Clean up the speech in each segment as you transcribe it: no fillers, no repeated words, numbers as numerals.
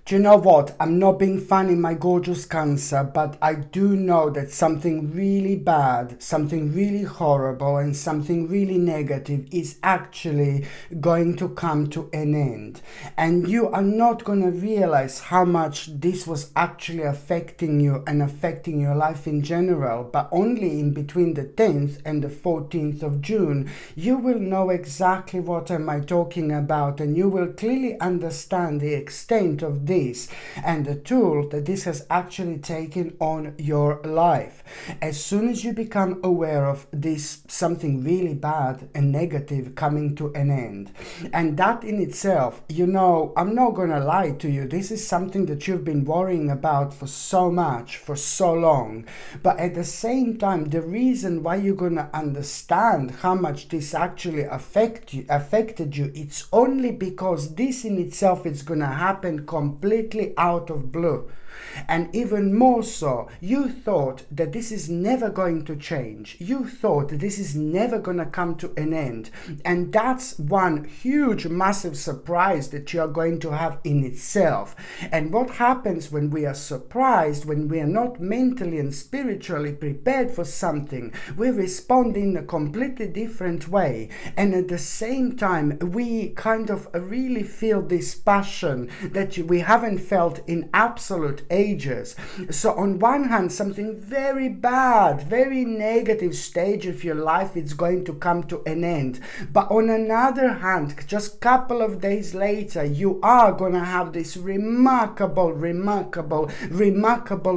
Do you know what? I'm not being funny, my gorgeous Cancer, but I do know that something really bad, something really horrible, and something really negative is actually going to come to an end. And you are not going to realize how much this was actually affecting you and affecting your life in general, but only in between the 10th and the 14th of June, you will know exactly what am I talking about, and you will clearly understand the extent of this and the toll that this has actually taken on your life. As soon as you become aware of this, something really bad and negative coming to an end, and that in itself, you know, I'm not gonna lie to you, this is something that you've been worrying about for so much, for so long, but at the same time, the reason why you're gonna understand how much this actually affected you, it's only because this in itself is gonna happen completely out of blue. And even more so, you thought that this is never going to change. You thought that this is never going to come to an end. And that's one huge, massive surprise that you are going to have in itself. And what happens when we are surprised, when we are not mentally and spiritually prepared for something, we respond in a completely different way. And at the same time, we kind of really feel this passion that we haven't felt in absolute ages. So on one hand, something very bad, very negative stage of your life is going to come to an end. But on another hand, just a couple of days later, you are going to have this remarkable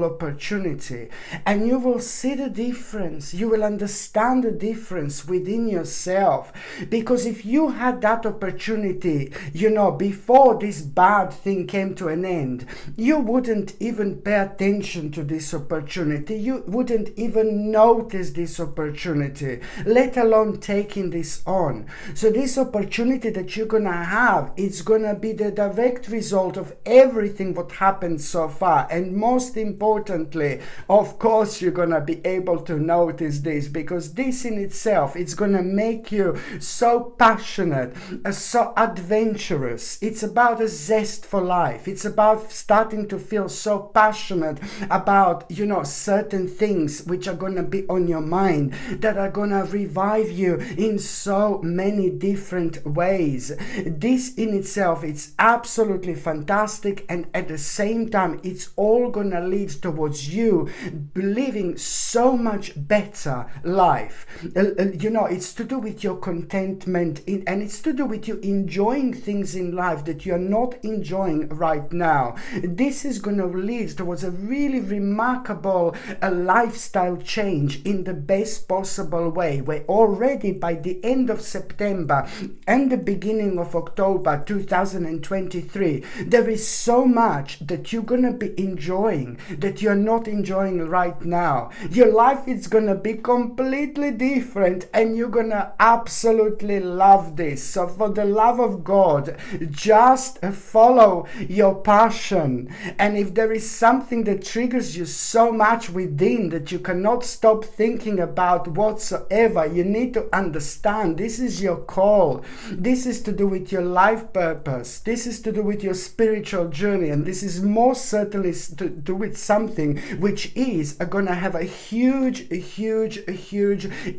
opportunity. And you will see the difference. You will understand the difference within yourself. Because if you had that opportunity, you know, before this bad thing came to an end, you wouldn't even pay attention to this opportunity. You wouldn't even notice this opportunity, let alone taking this on. So this opportunity that you're gonna have, it's gonna be the direct result of everything what happened so far. And most importantly, of course, you're gonna be able to notice this, because this in itself, it's gonna make you so passionate, so adventurous. It's about a zest for life. It's about starting to feel so passionate about, you know, certain things which are going to be on your mind, that are going to revive you in so many different ways. This in itself, it's absolutely fantastic, and at the same time, it's all going to lead towards you living so much better life. You know, it's to do with your contentment, and it's to do with you enjoying things in life that you're not enjoying right now. This is going to lead towards a really remarkable lifestyle change in the best possible way, where already by the end of September and the beginning of October 2023, there is so much that you're going to be enjoying that you're not enjoying right now. Your life is going to be completely different, and you're going to absolutely love this. So for the love of God, just follow your passion. And if there is something that triggers you so much within that you cannot stop thinking about whatsoever, you need to understand this is your call. This is to do with your life purpose. This is to do with your spiritual journey. And this is most certainly to do with something which is going to have a huge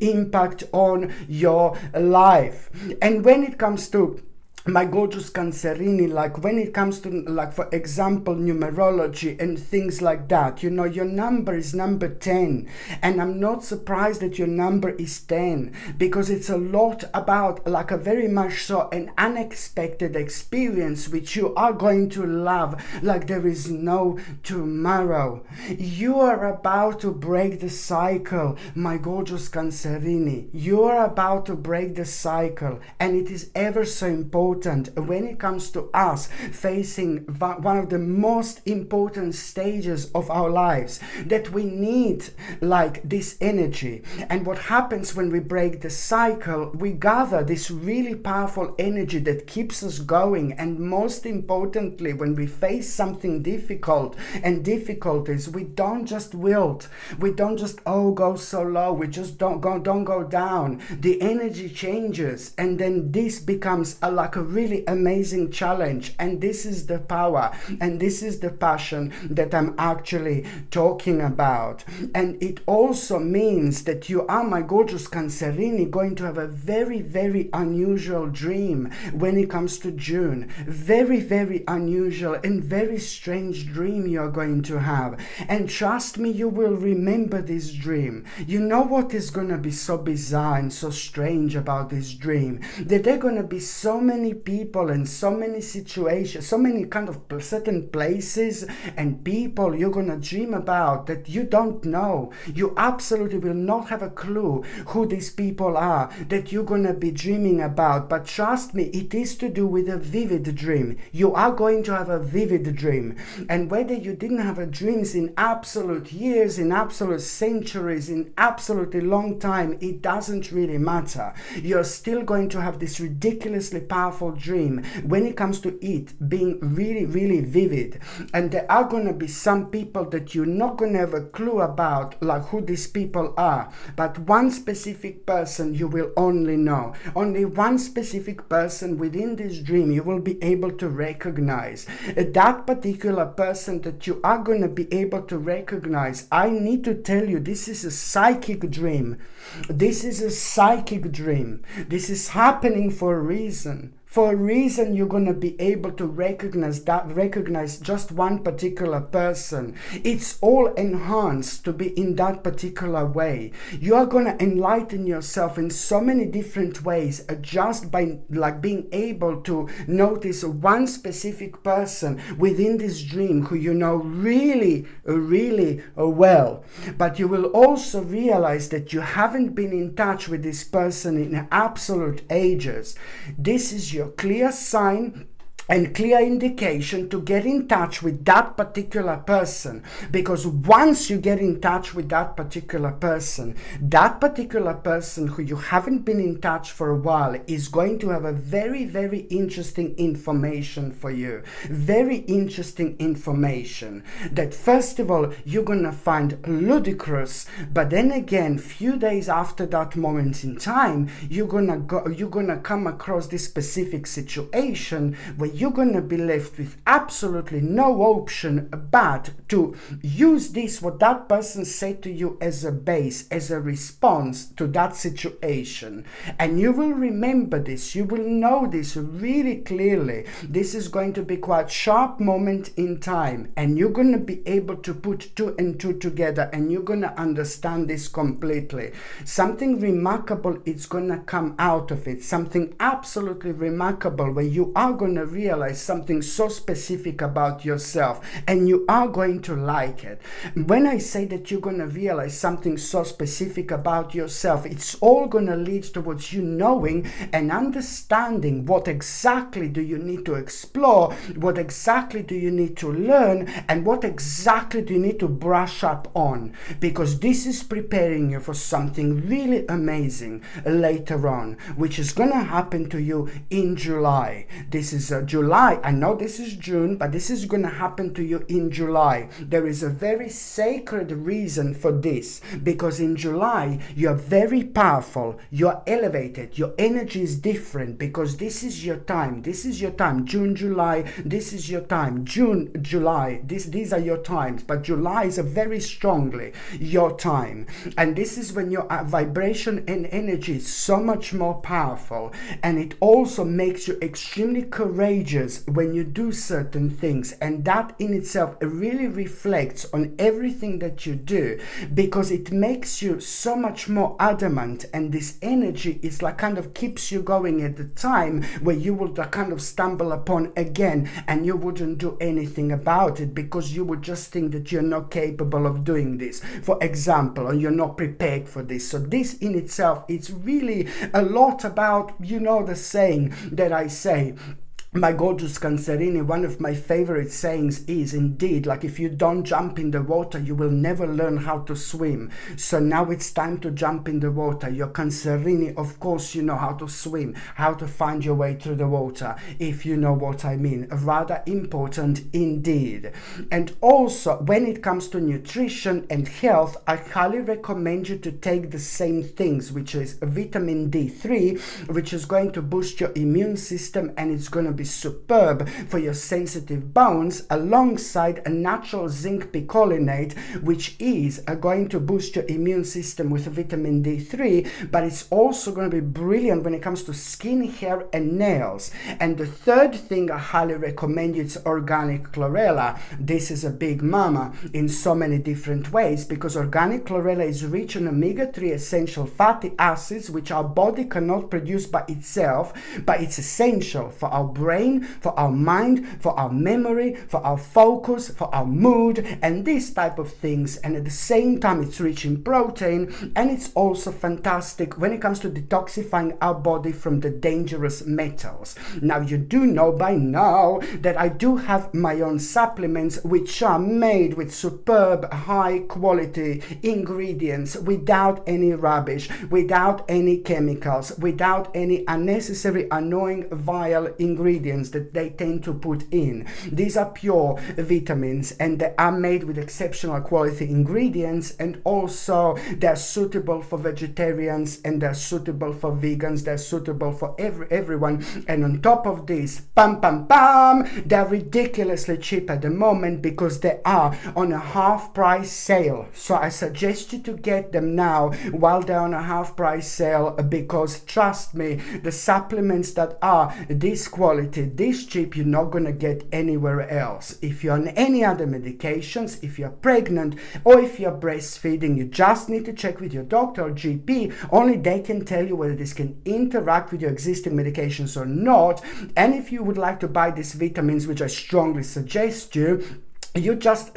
impact on your life. And when it comes to my gorgeous Cancerini, like when it comes to, like, for example, numerology and things like that, you know, your number is number 10, and I'm not surprised that your number is 10, because it's a lot about, like, a very much so an unexpected experience which you are going to love like there is no tomorrow. You are about to break the cycle, my gorgeous Cancerini. You are about to break the cycle, and it is ever so important when it comes to us facing one of the most important stages of our lives, that we need, like, this energy. And what happens when we break the cycle, we gather this really powerful energy that keeps us going. And most importantly, when we face something difficult and difficulties, we don't just wilt, we don't just go so low, we just don't go down. The energy changes, and then this becomes like a a really amazing challenge. And this is the power and this is the passion that I'm actually talking about. And it also means that you are, my gorgeous Cancerini, going to have a very, very unusual dream when it comes to June. Very, very unusual and very strange dream you are going to have. And trust me, you will remember this dream. You know what is going to be so bizarre and so strange about this dream? That there are going to be so many people and so many situations, so many kind of certain places and people you're going to dream about that you don't know. You absolutely will not have a clue who these people are that you're going to be dreaming about. But trust me, it is to do with a vivid dream. You are going to have a vivid dream. And whether you didn't have a dreams in absolute years, in absolute centuries, in absolutely long time, it doesn't really matter. You're still going to have this ridiculously powerful dream when it comes to it being really, really vivid. And there are going to be some people that you're not going to have a clue about, like who these people are. But one specific person you will only know. Only one specific person within this dream you will be able to recognize. That particular person that you are going to be able to recognize, I need to tell you, this is a psychic dream. This is a psychic dream. This is happening for a reason. For a reason, you're going to be able to recognize just one particular person. It's all enhanced to be in that particular way. You are going to enlighten yourself in so many different ways just by being able to notice one specific person within this dream who you know really, really well. But you will also realize that you haven't been in touch with this person in absolute ages. This is your clear sign and clear indication to get in touch with that particular person. Because once you get in touch with that particular person who you haven't been in touch for a while is going to have a very, very interesting information for you. Very interesting information that first of all you're gonna find ludicrous, but then again, few days after that moment in time, you're gonna come across this specific situation where you're going to be left with absolutely no option but to use this, what that person said to you, as a base, as a response to that situation. And you will remember this, you will know this really clearly. This is going to be quite sharp moment in time, and you're going to be able to put two and two together, and you're going to understand this completely. Something remarkable is going to come out of it, something absolutely remarkable where you are going to realize something so specific about yourself, and you are going to like it. When I say that you're going to realize something so specific about yourself, it's all going to lead towards you knowing and understanding what exactly do you need to explore, what exactly do you need to learn, and what exactly do you need to brush up on, because this is preparing you for something really amazing later on, which is going to happen to you in July. This is July. I know this is June, but this is going to happen to you in July. There is a very sacred reason for this, because in July you are very powerful, you are elevated, your energy is different, because this is your time. This is your time. June, July, this is your time. June, July, these are your times, but July is a very strongly your time. And this is when your vibration and energy is so much more powerful, and it also makes you extremely courageous when you do certain things, and that in itself really reflects on everything that you do, because it makes you so much more adamant, and this energy is like kind of keeps you going at the time where you would kind of stumble upon again and you wouldn't do anything about it, because you would just think that you're not capable of doing this, for example, or you're not prepared for this. So this in itself, it's really a lot about, you know, the saying that I say, My gorgeous Cancerini, one of my favorite sayings is indeed, like, if you don't jump in the water, you will never learn how to swim. So now it's time to jump in the water. Your Cancerini, of course, you know how to swim, how to find your way through the water, if you know what I mean. Rather important indeed. And also, when it comes to nutrition and health, I highly recommend you to take the same things, which is vitamin D3, which is going to boost your immune system, and it's going to be superb for your sensitive bones, alongside a natural zinc picolinate, which is going to boost your immune system with vitamin D3, but it's also going to be brilliant when it comes to skin, hair, and nails. And the third thing I highly recommend you, it's organic chlorella. This is a big mama in so many different ways, because organic chlorella is rich in omega-3 essential fatty acids, which our body cannot produce by itself, but it's essential for our brain, for our mind, for our memory, for our focus, for our mood, and these type of things. And at the same time, it's rich in protein, and it's also fantastic when it comes to detoxifying our body from the dangerous metals. Now, you do know by now that I do have my own supplements, which are made with superb high quality ingredients, without any rubbish, without any chemicals, without any unnecessary, annoying, vile ingredients that they tend to put in. These are pure vitamins, and they are made with exceptional quality ingredients, and also they're suitable for vegetarians, and they're suitable for vegans, they're suitable for everyone. And on top of this, they're ridiculously cheap at the moment, because they are on a half price sale. So I suggest you to get them now while they're on a half price sale, because trust me, the supplements that are this quality, this cheap, you're not going to get anywhere else. If you're on any other medications, if you're pregnant, or if you're breastfeeding, you just need to check with your doctor or GP. Only they can tell you whether this can interact with your existing medications or not. And if you would like to buy these vitamins, which I strongly suggest you just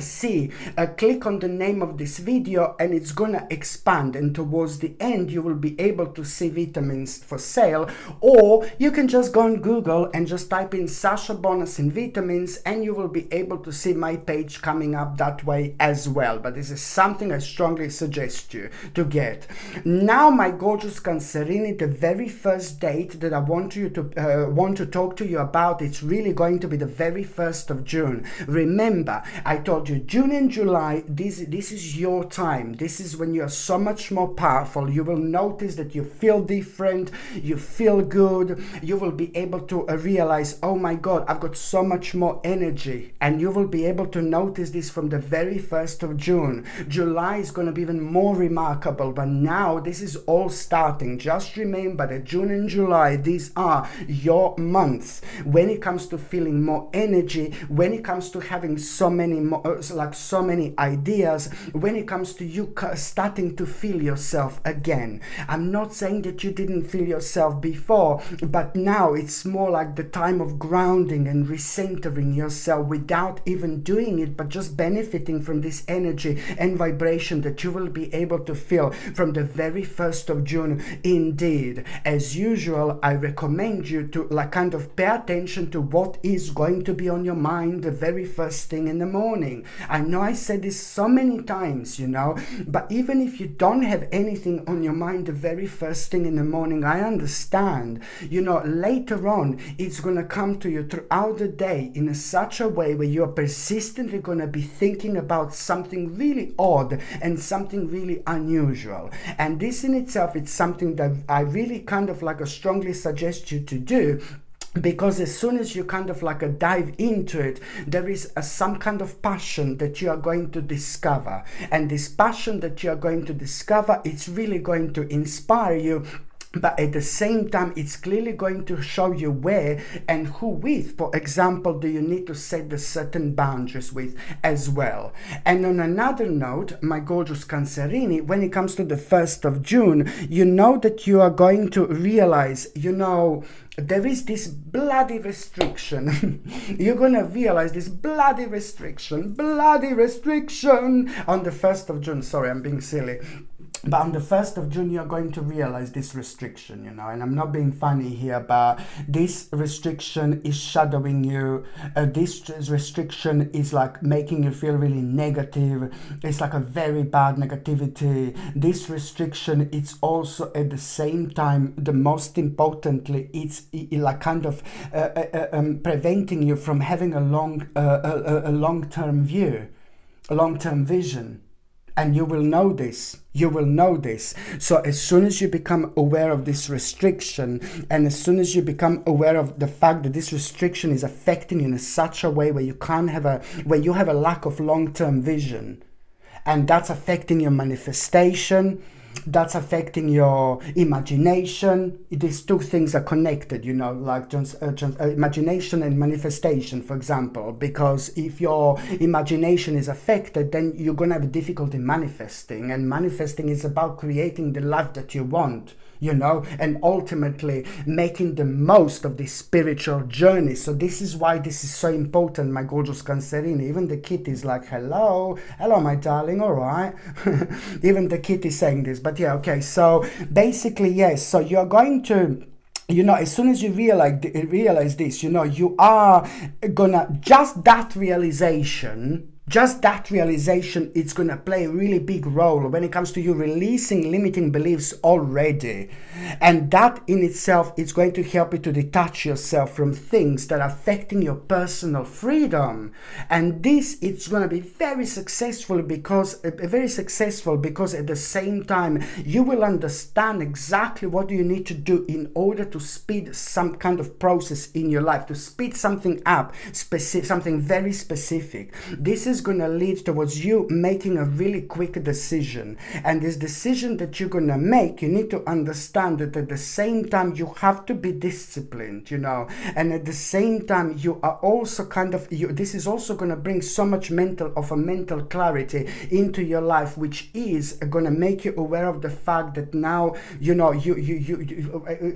click on the name of this video, and it's gonna expand, and towards the end you will be able to see vitamins for sale. Or you can just go on Google and just type in Sasha Bonasin vitamins, and you will be able to see my page coming up that way as well. But this is something I strongly suggest you to get. Now, my gorgeous Cancerini, the very first date that I want to talk to you about, it's really going to be the very 1st of June. Remember, I told you, June and July, this is your time. This is when you are so much more powerful. You will notice that you feel different, you feel good, you will be able to realize, oh my God, I've got so much more energy. And you will be able to notice this from the very 1st of June. July is going to be even more remarkable, but now this is all starting. Just remember that June and July, these are your months when it comes to feeling more energy, when it comes to having so many ideas, when it comes to you starting to feel yourself again. I'm not saying that you didn't feel yourself before, but now it's more like the time of grounding and recentering yourself without even doing it, but just benefiting from this energy and vibration that you will be able to feel from the very 1st of June. Indeed, as usual, I recommend you to kind of pay attention to what is going to be on your mind the very first thing in the morning. I know I said this so many times, but even if you don't have anything on your mind the very first thing in the morning, I understand. Later on, it's going to come to you throughout the day in such a way where you're persistently going to be thinking about something really odd and something really unusual. And this in itself, it's something that I really kind of strongly suggest you to do. Because as soon as you kind of dive into it, there is some kind of passion that you are going to discover. And this passion that you are going to discover, it's really going to inspire you. But at the same time, it's clearly going to show you where and who with, for example, do you need to set the certain boundaries with as well. And on another note, my gorgeous Cancerini, when it comes to the 1st of June, you know that you are going to realize, there is this bloody restriction. You're going to realize this bloody restriction on the 1st of June. Sorry, I'm being silly. But on the 1st of June, you're going to realize this restriction, and I'm not being funny here, but this restriction is shadowing you. This restriction is like making you feel really negative. It's like a very bad negativity. This restriction, it's also at the same time, the most importantly, it's like kind of preventing you from having a long-term view, a long-term vision. And you will know this. You will know this. So as soon as you become aware of this restriction, and as soon as you become aware of the fact that this restriction is affecting you in such a way where you have a lack of long-term vision, and that's affecting your manifestation, that's affecting your imagination. These two things are connected, like imagination and manifestation, for example, because if your imagination is affected, then you're going to have difficulty manifesting, and manifesting is about creating the life that you want, and ultimately making the most of this spiritual journey. So this is why this is so important, my gorgeous Cancerini. Even the kitty is like, hello, my darling, all right. Even the kitty is saying this, but yeah, okay. So basically, yes, so you're going to, as soon as you realize this, you are gonna, just that realization, it's going to play a really big role when it comes to you releasing limiting beliefs already. And that in itself is going to help you to detach yourself from things that are affecting your personal freedom. And this, it's going to be very successful because at the same time, you will understand exactly what you need to do in order to speed some kind of process in your life, to speed something up, something very specific. This is going to lead towards you making a really quick decision, and this decision that you're going to make, you need to understand that at the same time you have to be disciplined, and at the same time you are also this is also going to bring so much mental clarity into your life, which is going to make you aware of the fact that now you're going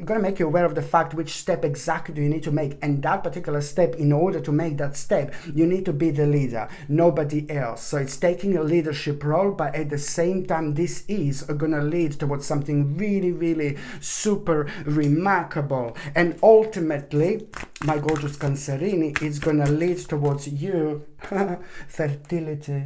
to make you aware of the fact which step exactly do you need to make, and that particular step, in order to make that step, you need to be the leader, nobody else. So it's taking a leadership role, but at the same time this is going to lead towards something really, really super remarkable, and ultimately, my gorgeous Cancerini, it's going to lead towards you fertility.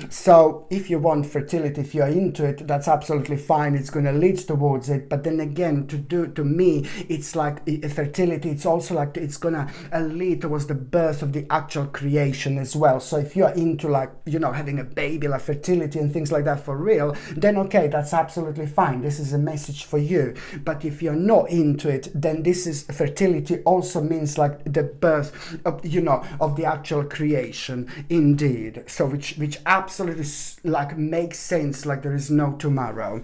So if you want fertility, if you're into it, that's absolutely fine, it's going to lead towards it. But then again, to me, it's like fertility, it's also like it's going to lead towards the birth of the actual creation as well. So if you're into having a baby, like fertility and things like that for real, then okay, that's absolutely fine, this is a message for you. But if you're not into it, then this is fertility also means like the birth of of the actual creation, indeed. So which absolutely makes sense, like there is no tomorrow.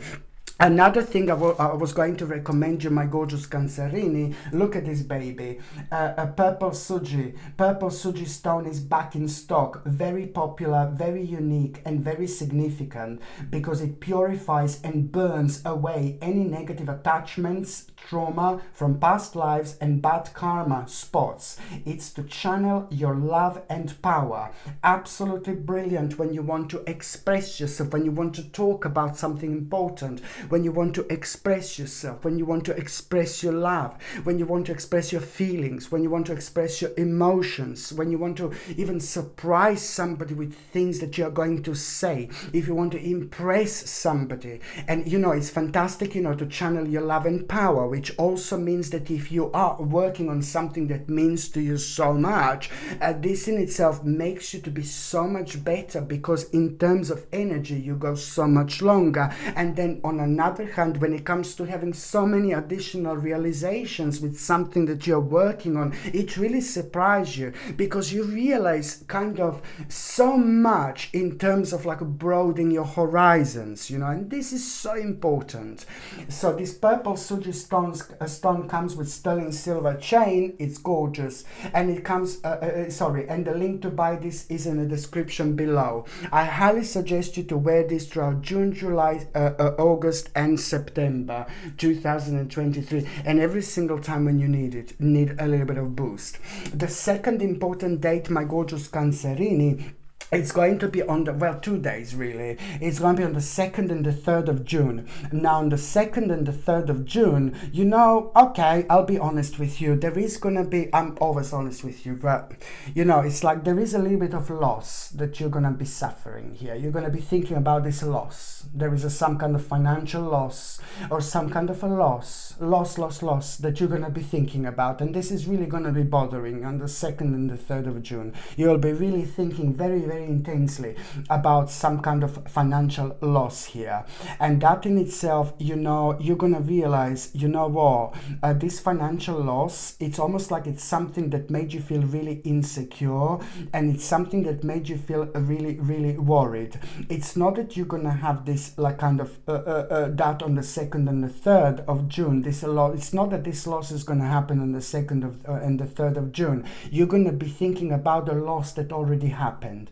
Another thing I was going to recommend you, my gorgeous Cancerini, look at this baby, a purple suji. Purple suji stone is back in stock, very popular, very unique, and very significant because it purifies and burns away any negative attachments, trauma from past lives, and bad karma spots. It's to channel your love and power. Absolutely brilliant when you want to express yourself, when you want to talk about something important, when you want to express yourself, when you want to express your love, when you want to express your feelings, when you want to express your emotions, when you want to even surprise somebody with things that you're going to say, if you want to impress somebody. And it's fantastic, to channel your love and power, which also means that if you are working on something that means to you so much, this in itself makes you to be so much better, because in terms of energy you go so much longer. And then on another hand, when it comes to having so many additional realizations with something that you're working on, it really surprises you, because you realize kind of so much in terms of broadening your horizons, and this is so important. So this purple suji stone comes with sterling silver chain. It's gorgeous, and it comes and the link to buy this is in the description below. I highly suggest you to wear this throughout June, July, August and September 2023, and every single time when you need a little bit of boost. The second important date, my gorgeous Cancerini, It's going to be on the, well, 2 days really. It's going to be on the 2nd and the 3rd of June. Now, on the 2nd and the 3rd of June, you know, okay, I'll be honest with you. There is going to be, I'm always honest with you, but, you know, it's like there is a little bit of loss that you're going to be suffering here. You're going to be thinking about this loss. There is some kind of financial loss or some kind of a loss that you're going to be thinking about. And this is really going to be bothering on the 2nd and the 3rd of June. You'll be really thinking very, very intensely about some kind of financial loss here, and that in itself, you know, you're gonna realize, you know what, this financial loss, it's almost like it's something that made you feel really insecure, and it's something that made you feel really, really worried. It's not that you're gonna have this like kind of that on the 2nd and the 3rd of June. This loss, it's not that this loss is gonna happen on the 2nd of and the 3rd of June. You're gonna be thinking about the loss that already happened.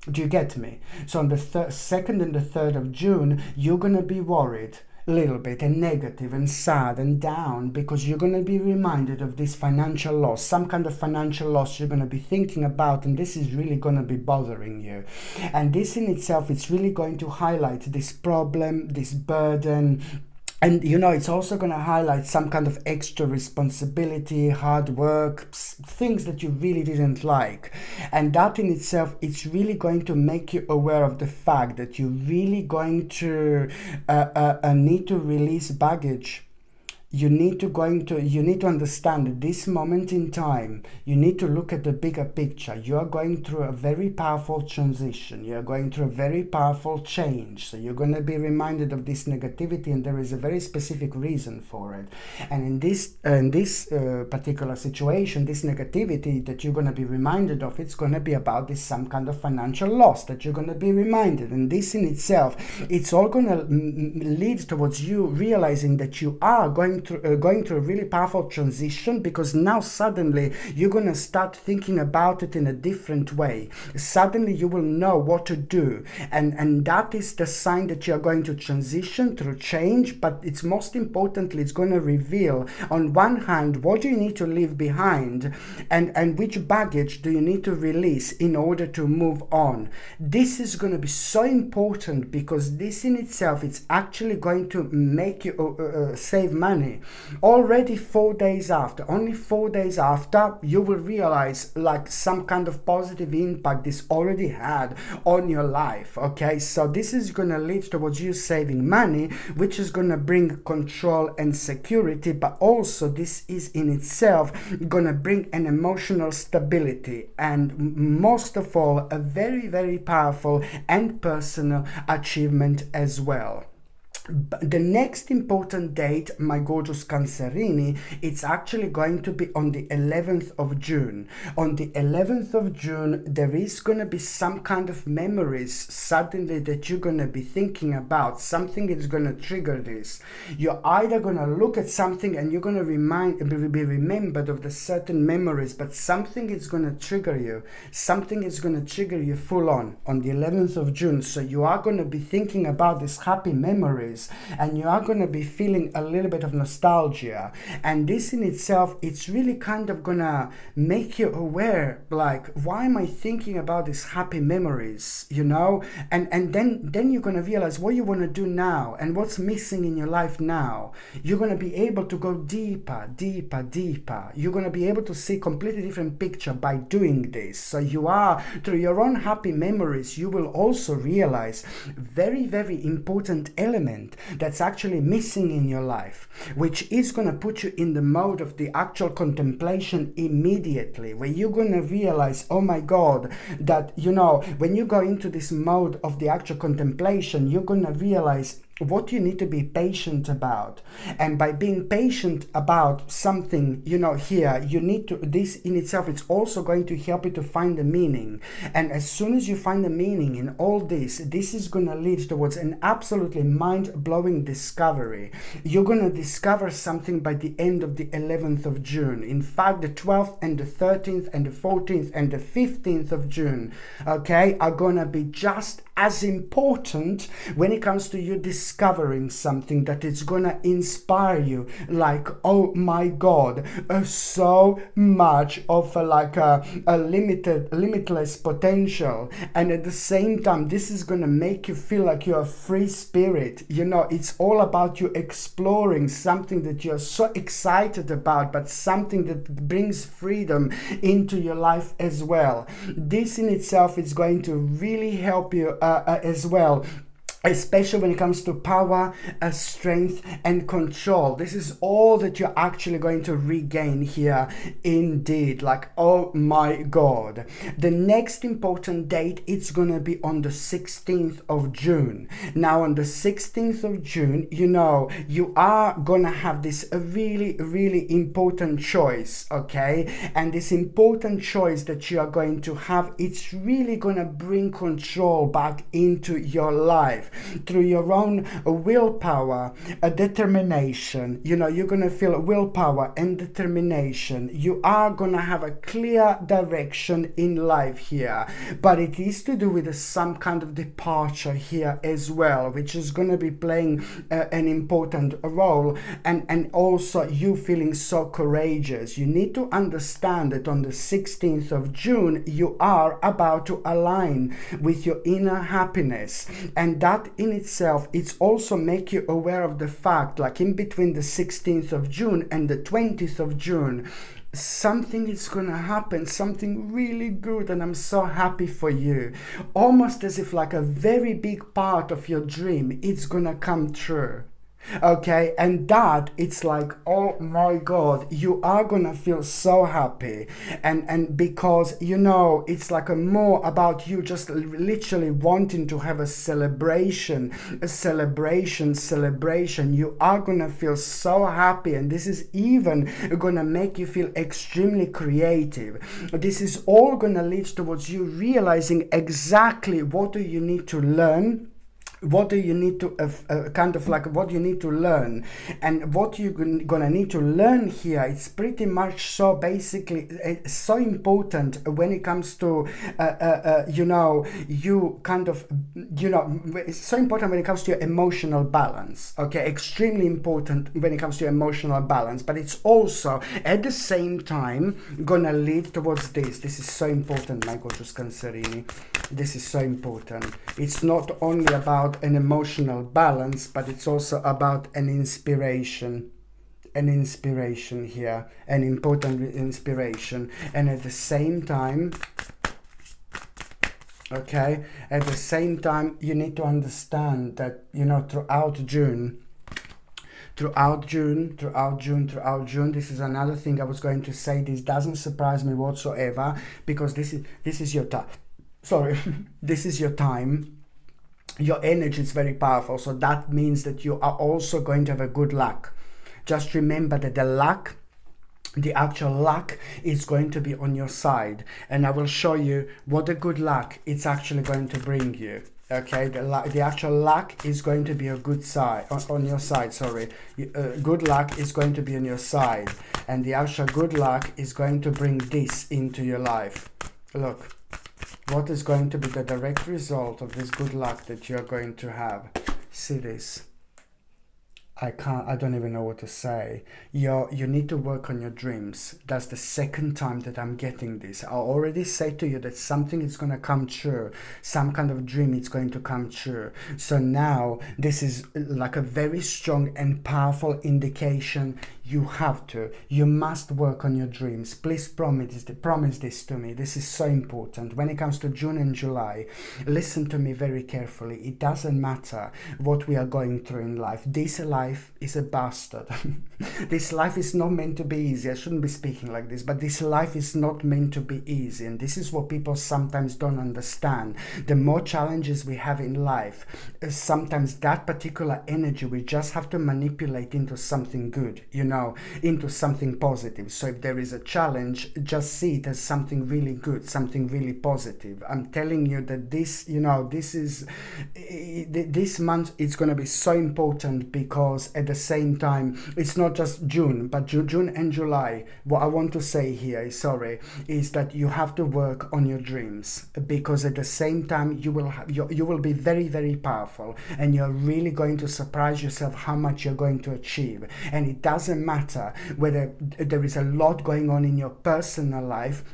Do you get me? So on the 2nd and the 3rd of June, you're going to be worried a little bit and negative and sad and down because you're going to be reminded of this financial loss, some kind of financial loss you're going to be thinking about, and this is really going to be bothering you. And this in itself, it's really going to highlight this problem, this burden. And, you know, it's also going to highlight some kind of extra responsibility, hard work, things that you really didn't like. And that in itself, it's really going to make you aware of the fact that you're really going to need to release baggage. You need to understand at this moment in time, you need to look at the bigger picture. You are going through a very powerful transition. You are going through a very powerful change. So you're going to be reminded of this negativity, and there is a very specific reason for it. And in this particular situation, this negativity that you're going to be reminded of, it's going to be about this some kind of financial loss that you're going to be reminded. And this in itself, it's all going to lead towards you realizing that you are going through a really powerful transition, because now suddenly you're going to start thinking about it in a different way. Suddenly you will know what to do, and that is the sign that you're going to transition through change. But it's most importantly, it's going to reveal on one hand what you need to leave behind, and which baggage do you need to release in order to move on. This is going to be so important, because this in itself, it's actually going to make you save money. Already 4 days after, only 4 days after, you will realize like some kind of positive impact this already had on your life. Okay, so this is going to lead towards you saving money, which is going to bring control and security, but also this is in itself going to bring an emotional stability, and most of all, a very, very powerful and personal achievement as well. The next important date, my gorgeous Cancerini, it's actually going to be on the 11th of June. On the 11th of June, there is going to be some kind of memories suddenly that you're going to be thinking about. Something is going to trigger this. You're either going to look at something and you're going to be remembered of the certain memories, but something is going to trigger you. Something is going to trigger you full on the 11th of June. So you are going to be thinking about these happy memories, and you are going to be feeling a little bit of nostalgia, and this in itself, it's really kind of gonna make you aware, like, why am I thinking about these happy memories, you know? And then you're going to realize what you want to do now and what's missing in your life now. You're going to be able to go deeper. You're going to be able to see completely different picture by doing this. So you are, through your own happy memories, you will also realize very, very important element that's actually missing in your life, which is going to put you in the mode of the actual contemplation immediately, where you're going to realize, oh my God, that, you know, when you go into this mode of the actual contemplation, you're going to realize what you need to be patient about. And by being patient about something, you know, here, you need to, this in itself, it's also going to help you to find the meaning. And as soon as you find the meaning in all this, this is going to lead towards an absolutely mind-blowing discovery. You're going to discover something by the end of the 11th of June. In fact, the 12th and the 13th and the 14th and the 15th of June, okay, are going to be just as important when it comes to you discovering something that is gonna inspire you, like, oh my God, so much of a limitless potential. And at the same time, this is gonna make you feel like you're a free spirit. You know, it's all about you exploring something that you're so excited about, but something that brings freedom into your life as well. This in itself is going to really help you as well, especially when it comes to power, strength, and control. This is all that you're actually going to regain here indeed. Like, oh my God. The next important date, it's going to be on the 16th of June. Now, on the 16th of June, you know, you are going to have this really, really important choice, okay? And this important choice that you are going to have, it's really going to bring control back into your life through your own willpower, determination. You know, you're going to feel willpower and determination. You are going to have a clear direction in life here, but it is to do with some kind of departure here as well, which is going to be playing an important role, and also you feeling so courageous. You need to understand that on the 16th of June, you are about to align with your inner happiness, and that in itself, it's also make you aware of the fact, like in between the 16th of June and the 20th of June, something is gonna happen, something really good, and I'm so happy for you. Almost as if like a very big part of your dream, it's gonna come true. Okay, and that, it's like, oh my God, you are gonna feel so happy, and because, you know, it's like a more about you just literally wanting to have a celebration. You are gonna feel so happy, and this is even gonna make you feel extremely creative. This is all gonna lead towards you realizing exactly what do you need to learn, what do you need to what you need to learn, and what you're gonna need to learn here. It's pretty much so basically so important when it comes to you know, you kind of, you know, it's so important when it comes to your emotional balance. Okay, extremely important when it comes to your emotional balance, but it's also at the same time gonna lead towards this. This is so important, my gorgeous Cancerini. This is so important. It's not only about an emotional balance, but it's also about an inspiration here, an important inspiration. And at the same time, okay, at the same time, you need to understand that, you know, throughout June, this is another thing I was going to say. This doesn't surprise me whatsoever, because this is your time. Sorry, this is your time. Your energy is very powerful, so that means that you are also going to have a good luck. Just remember that the actual luck is going to be on your side, and I will show you what the good luck it's actually going to bring you. Okay, the actual luck is going to be a good side on your side. Sorry, good luck is going to be on your side, and the actual good luck is going to bring this into your life. Look. What is going to be the direct result of this good luck that you're going to have? See this. I don't even know what to say. You need to work on your dreams. That's the second time that I'm getting this. I already said to you that something is going to come true. Some kind of dream is going to come true. So now this is like a very strong and powerful indication. You must work on your dreams. Please promise this to me. This is so important. When it comes to June and July, listen to me very carefully. It doesn't matter what we are going through in life. This life is a bastard. This life is not meant to be easy. I shouldn't be speaking like this, but this life is not meant to be easy, and this is what people sometimes don't understand. The more challenges we have in life, sometimes that particular energy we just have to manipulate into something good, you know. into something positive. So if there is a challenge, just see it as something really good, something really positive. I'm telling you that this, this month it's going to be so important, because at the same time, it's not just June, but June and July. What I want to say here is that you have to work on your dreams, because at the same time you will be very, very powerful, and you're really going to surprise yourself how much you're going to achieve. And it doesn't matter whether there is a lot going on in your personal life.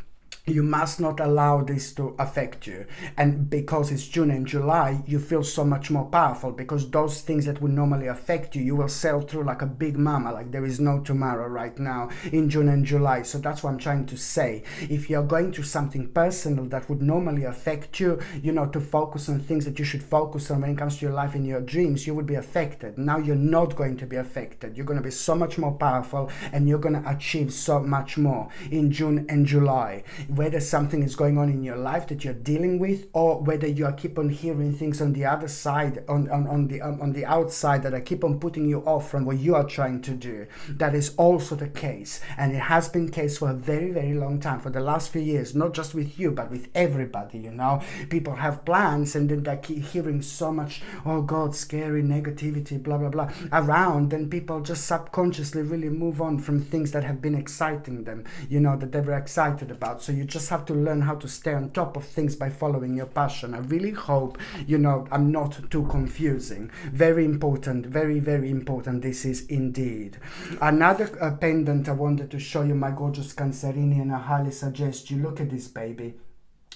You must not allow this to affect you. And because it's June and July, you feel so much more powerful, because those things that would normally affect you, you will sail through like a big mama, like there is no tomorrow right now in June and July. So that's what I'm trying to say. If you're going through something personal that would normally affect you, to focus on things that you should focus on when it comes to your life and your dreams, you would be affected. Now you're not going to be affected. You're going to be so much more powerful, and you're going to achieve so much more in June and July. Whether something is going on in your life that you're dealing with, or whether you are keep on hearing things on the other side, on the outside, that are keep on putting you off from what you are trying to do, that is also the case. And it has been the case for a very, very long time, for the last few years, not just with you, but with everybody. People have plans, and then they keep hearing so much, oh God, scary negativity, blah blah blah around, and people just subconsciously really move on from things that have been exciting them, that they were excited about. So you just have to learn how to stay on top of things by following your passion. I really hope I'm not too confusing. Very important, very, very important this is indeed. Another pendant I wanted to show you, my gorgeous Cancerini, and I highly suggest you look at this baby.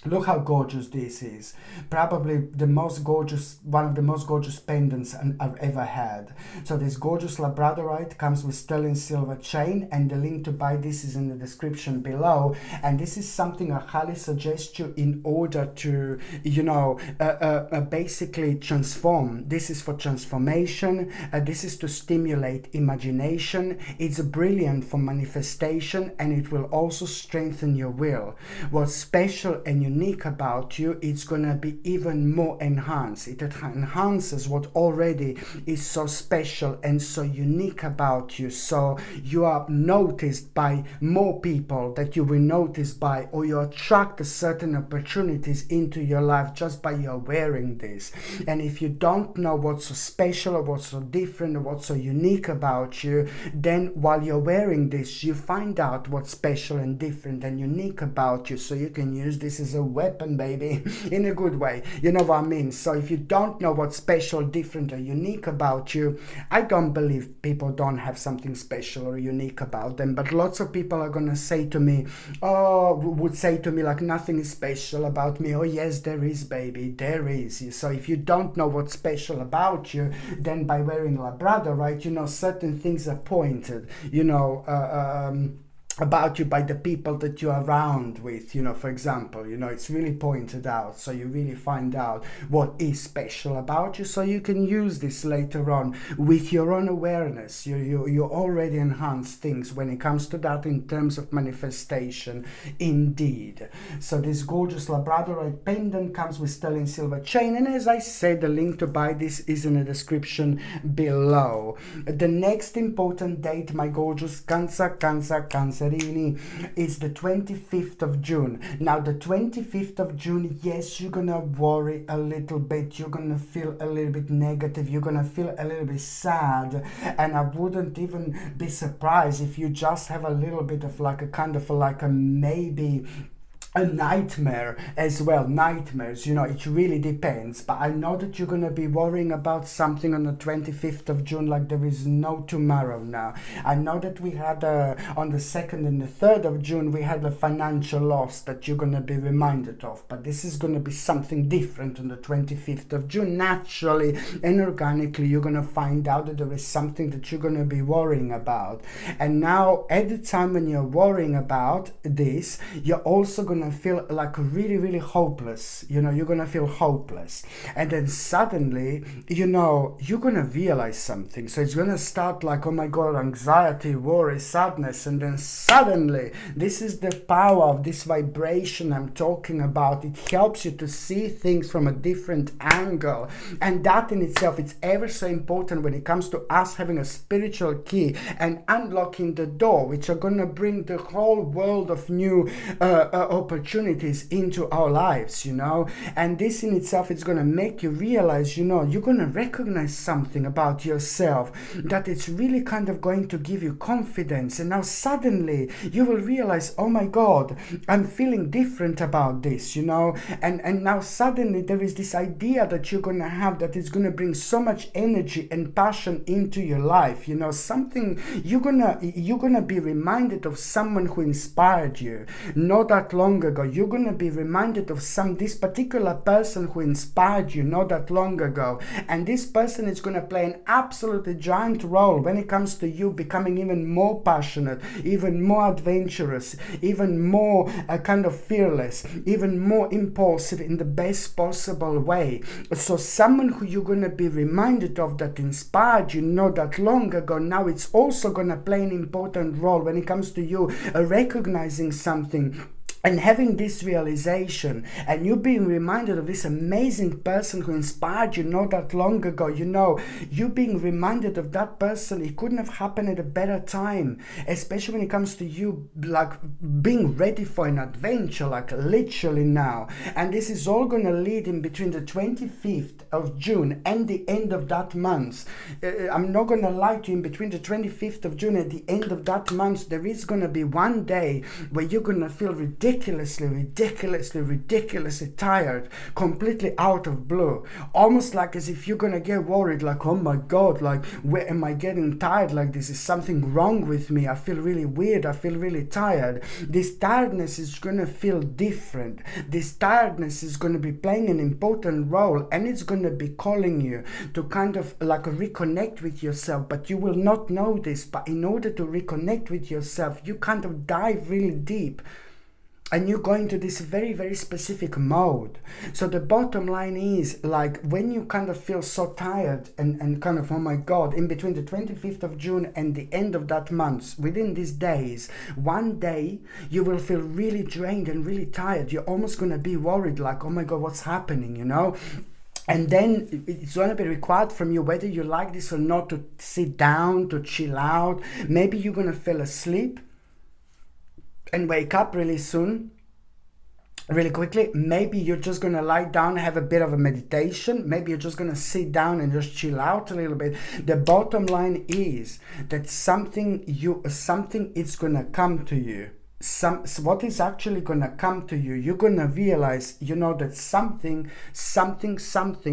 Look how gorgeous this is. Probably one of the most gorgeous pendants I've ever had. So this gorgeous Labradorite comes with sterling silver chain, and the link to buy this is in the description below. And this is something I highly suggest you in order to, basically transform. This is for transformation. This is to stimulate imagination. It's brilliant for manifestation, and it will also strengthen your will. What's special and unique about you, it's gonna be even more enhanced. It enhances what already is so special and so unique about you. So you are noticed by more people that you will notice by, or you attract certain opportunities into your life just by your wearing this. And if you don't know what's so special, or what's so different, or what's so unique about you, then while you're wearing this, you find out what's special and different and unique about you, so you can use this as a weapon, baby, in a good way. You know what I mean? So if you don't know what's special, different, or unique about you, I don't believe people don't have something special or unique about them. But lots of people are gonna say to me, would say to me like, nothing is special about me. Oh yes, there is, baby, there is. So if you don't know what's special about you, then by wearing Labradorite, certain things are pointed, about you by the people that you're around with, for example, it's really pointed out, so you really find out what is special about you, so you can use this later on with your own awareness. You already enhance things when it comes to that in terms of manifestation, indeed. So this gorgeous Labradorite pendant comes with sterling silver chain, and as I said, the link to buy this is in the description below. The next important date, my gorgeous Cancerini, is the 25th of June. Now the 25th of June, yes, you're gonna worry a little bit, you're gonna feel a little bit negative, you're gonna feel a little bit sad, and I wouldn't even be surprised if you just have a little bit of like a kind of like a maybe a nightmare as well. Nightmares, it really depends. But I know that you're going to be worrying about something on the 25th of June like there is no tomorrow now. I know that we had on the 2nd and the 3rd of June, we had a financial loss that you're going to be reminded of. But this is going to be something different on the 25th of June. Naturally and organically, you're going to find out that there is something that you're going to be worrying about. And now, at the time when you're worrying about this, you're also going to gonna feel like really, really hopeless. You know, you're gonna feel hopeless. And then suddenly, you know, you're gonna realize something. So it's gonna start like, oh my God, anxiety, worry, sadness. And then suddenly, this is the power of this vibration I'm talking about. It helps you to see things from a different angle. And that in itself, it's ever so important when it comes to us having a spiritual key and unlocking the door, which are going to bring the whole world of new opportunities into our lives, you know. And this in itself is going to make you realize, you know, you're going to recognize something about yourself that it's really kind of going to give you confidence. And now suddenly you will realize, oh my God, I'm feeling different about this, you know. And now suddenly there is this idea that you're going to have that is going to bring so much energy and passion into your life, you know. Something you're gonna be reminded of someone who inspired you not that long ago. You're gonna be reminded of this particular person who inspired you not that long ago, and this person is gonna play an absolutely giant role when it comes to you becoming even more passionate, even more adventurous, even more kind of fearless, even more impulsive in the best possible way. So someone who you're gonna be reminded of that inspired you not that long ago, now it's also going to play an important role when it comes to you recognizing something and having this realization, and you being reminded of this amazing person who inspired you not that long ago. You know, you being reminded of that person, it couldn't have happened at a better time, especially when it comes to you like being ready for an adventure, like literally now. And this is all going to lead in between the 25th of June and the end of that month. I'm not going to lie to you, in between the 25th of June and the end of that month, there is going to be one day where you're going to feel ridiculously tired, completely out of blue, almost like as if you're gonna get worried, like, oh my God, like, where am I getting tired? Like, this is something wrong with me. I feel really weird. I feel really tired. This tiredness is gonna feel different. This tiredness is gonna be playing an important role, and it's gonna be calling you to kind of like reconnect with yourself, but you will not know this. But in order to reconnect with yourself, you kind of dive really deep, and you go into this very, very specific mode. So the bottom line is, like, when you kind of feel so tired and kind of, oh my God, in between the 25th of June and the end of that month, within these days, one day you will feel really drained and really tired. You're almost going to be worried, like, oh my God, what's happening, you know? And then it's going to be required from you, whether you like this or not, to sit down, to chill out. Maybe you're going to fall asleep and wake up really soon, really quickly. Maybe you're just going to lie down and have a bit of a meditation. Maybe you're just going to sit down and just chill out a little bit. The bottom line is that something is going to come to you. What is actually going to come to you, you're going to realize, you know, that something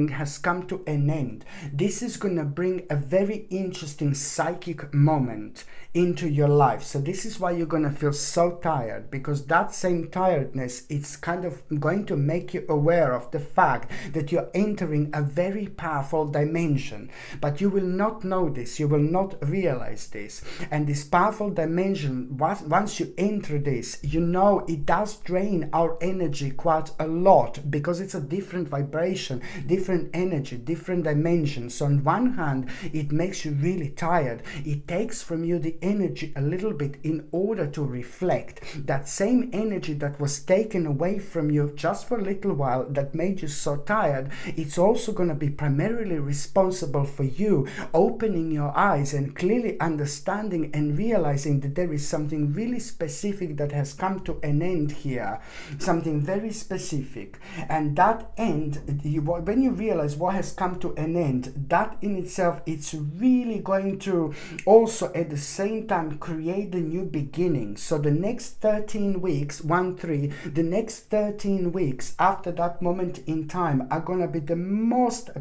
has come to an end. This is going to bring a very interesting psychic moment into your life. So this is why you're going to feel so tired, because that same tiredness, it's kind of going to make you aware of the fact that you're entering a very powerful dimension, but you will not know this, you will not realize this. And this powerful dimension, once you enter this, you know, it does drain our energy quite a lot, because it's a different vibration, different energy, different dimension. So on one hand, it makes you really tired. It takes from you the energy a little bit in order to reflect. That same energy that was taken away from you just for a little while, that made you so tired, it's also going to be primarily responsible for you opening your eyes and clearly understanding and realizing that there is something really specific that has come to an end here, something very specific. And that end, when you realize what has come to an end, that in itself, it's really going to also at the same time create a new beginning. So the next 13 weeks, the next 13 weeks after that moment in time are going to be the most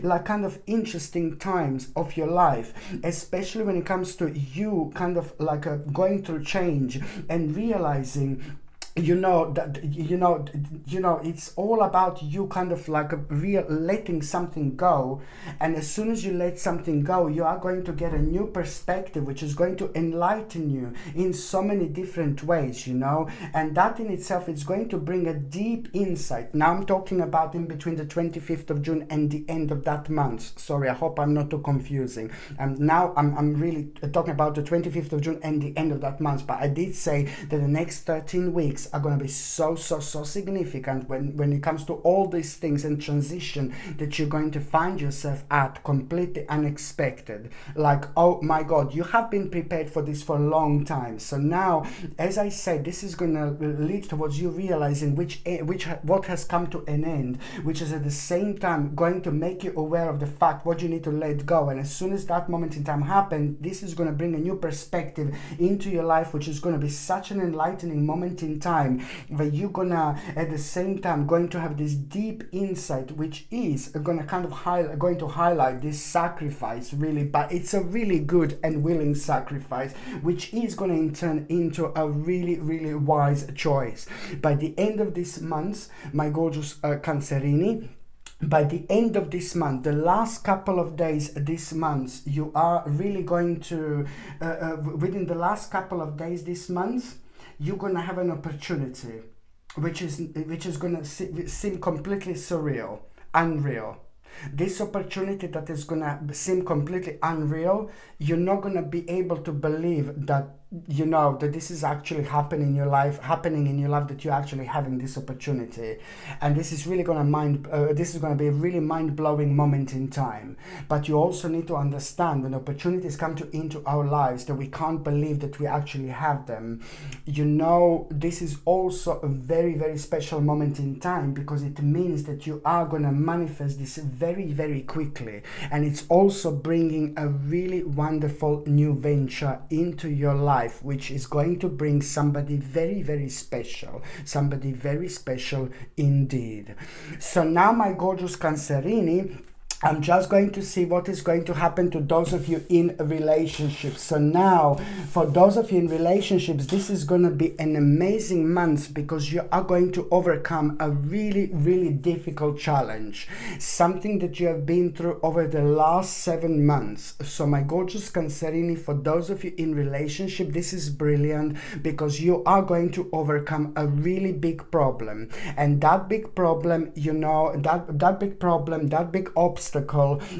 like kind of interesting times of your life, especially when it comes to you kind of like going through change and realizing it's all about you kind of like a real letting something go. And as soon as you let something go, you are going to get a new perspective which is going to enlighten you in so many different ways, and that in itself is going to bring a deep insight. Now I'm talking about in between the 25th of June and the end of that month. Sorry, I hope I'm not too confusing. Now I'm really talking about the 25th of June and the end of that month, but I did say that the next 13 weeks are going to be so significant when it comes to all these things and transition that you're going to find yourself at completely unexpected. Like, oh my God, you have been prepared for this for a long time. So now, as I said, this is going to lead towards you realizing what has come to an end, which is at the same time going to make you aware of the fact what you need to let go. And as soon as that moment in time happens, this is going to bring a new perspective into your life, which is going to be such an enlightening moment in time, where you're gonna at the same time going to have this deep insight, which is going to kind of highlight this sacrifice, really. But it's a really good and willing sacrifice, which is going to in turn into a really wise choice. By the end of this month, my gorgeous Cancerini, by the end of this month, the last couple of days this month, you are really going to within the last couple of days this month, you're going to have an opportunity which is going to seem completely surreal, unreal. This opportunity that is going to seem completely unreal, you're not going to be able to believe that that this is actually happening in your life, that you're actually having this opportunity. And this is really going to this is going to be a really mind-blowing moment in time. But you also need to understand, when opportunities come into our lives, that we can't believe that we actually have them. This is also a very special moment in time, because it means that you are going to manifest this very quickly. And it's also bringing a really wonderful new venture into your life, which is going to bring somebody very special, indeed. So now, my gorgeous Cancerini, I'm just going to see what is going to happen to those of you in relationships. So now, for those of you in relationships, this is going to be an amazing month, because you are going to overcome a really difficult challenge, something that you have been through over the last 7 months. So my gorgeous Cancerini, for those of you in relationship, this is brilliant, because you are going to overcome a really big problem. And that big problem, that big obstacle,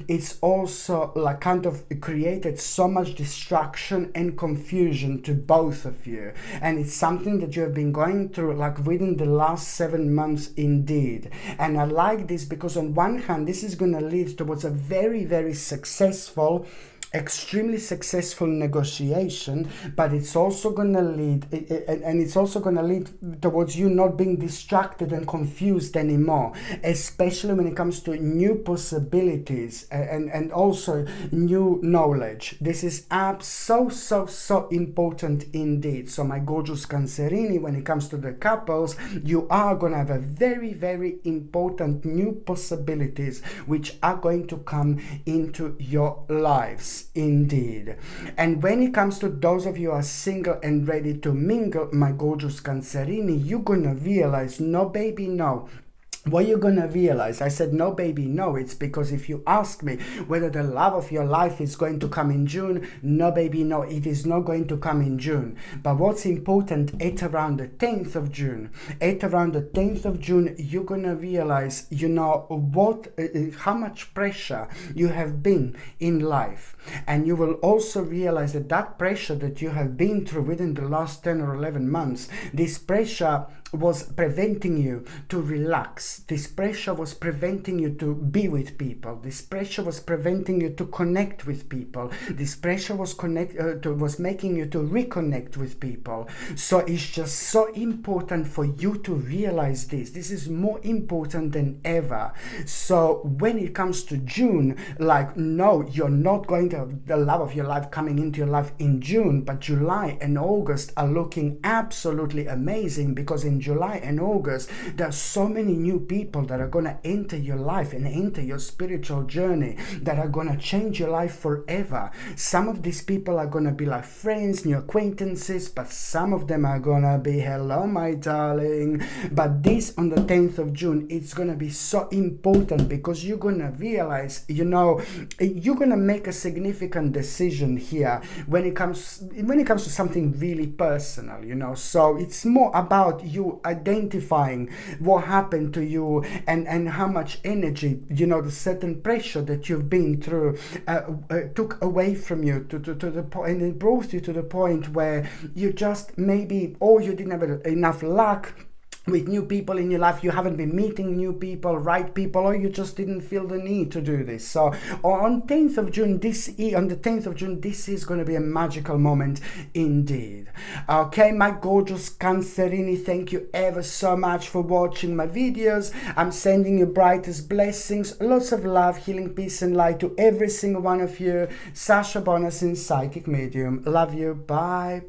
it's also like kind of created so much distraction and confusion to both of you. And it's something that you have been going through like within the last 7 months, indeed. And I like this because on one hand, this is going to lead towards a very successful, extremely successful negotiation, but it's also going to lead towards you not being distracted and confused anymore, especially when it comes to new possibilities and also new knowledge. This is so important indeed. So my gorgeous Cancerini, when it comes to the couples, you are going to have a very important new possibilities which are going to come into your lives. Indeed. And when it comes to those of you who are single and ready to mingle, my gorgeous Cancerini, you're gonna realize, no baby, no. What you're gonna realize, I said no baby, no, it's because if you ask me whether the love of your life is going to come in June, no baby, no, it is not going to come in June. But what's important, at around the 10th of June, you're gonna realize, how much pressure you have been in life. And you will also realize that pressure that you have been through within the last 10 or 11 months, this pressure was preventing you to relax. This pressure was preventing you to be with people. This pressure was preventing you to connect with people. This pressure was making you to reconnect with people. So it's just so important for you to realize this. This is more important than ever. So when it comes to June, no, you're not going to have the love of your life coming into your life in June, but July and August are looking absolutely amazing, because in July and August, there are so many new people that are going to enter your life and enter your spiritual journey that are going to change your life forever. Some of these people are going to be like friends, new acquaintances, but some of them are going to be, hello, my darling. But this on the 10th of June, it's going to be so important because you're going to realize, you know, you're going to make a significant decision here when it comes to something really personal, you know. So it's more about you identifying what happened to you and how much energy, you know, the certain pressure that you've been through took away from you to the point, and it brought you to the point where you just maybe, or you didn't have enough luck with new people in your life, you haven't been meeting new people, right people, or you just didn't feel the need to do this. So on 10th of June, on the 10th of June, this is going to be a magical moment indeed. Okay, my gorgeous Cancerini, thank you ever so much for watching my videos. I'm sending you brightest blessings, lots of love, healing, peace and light to every single one of you. Sasha Bonasin, Psychic Medium. Love you. Bye.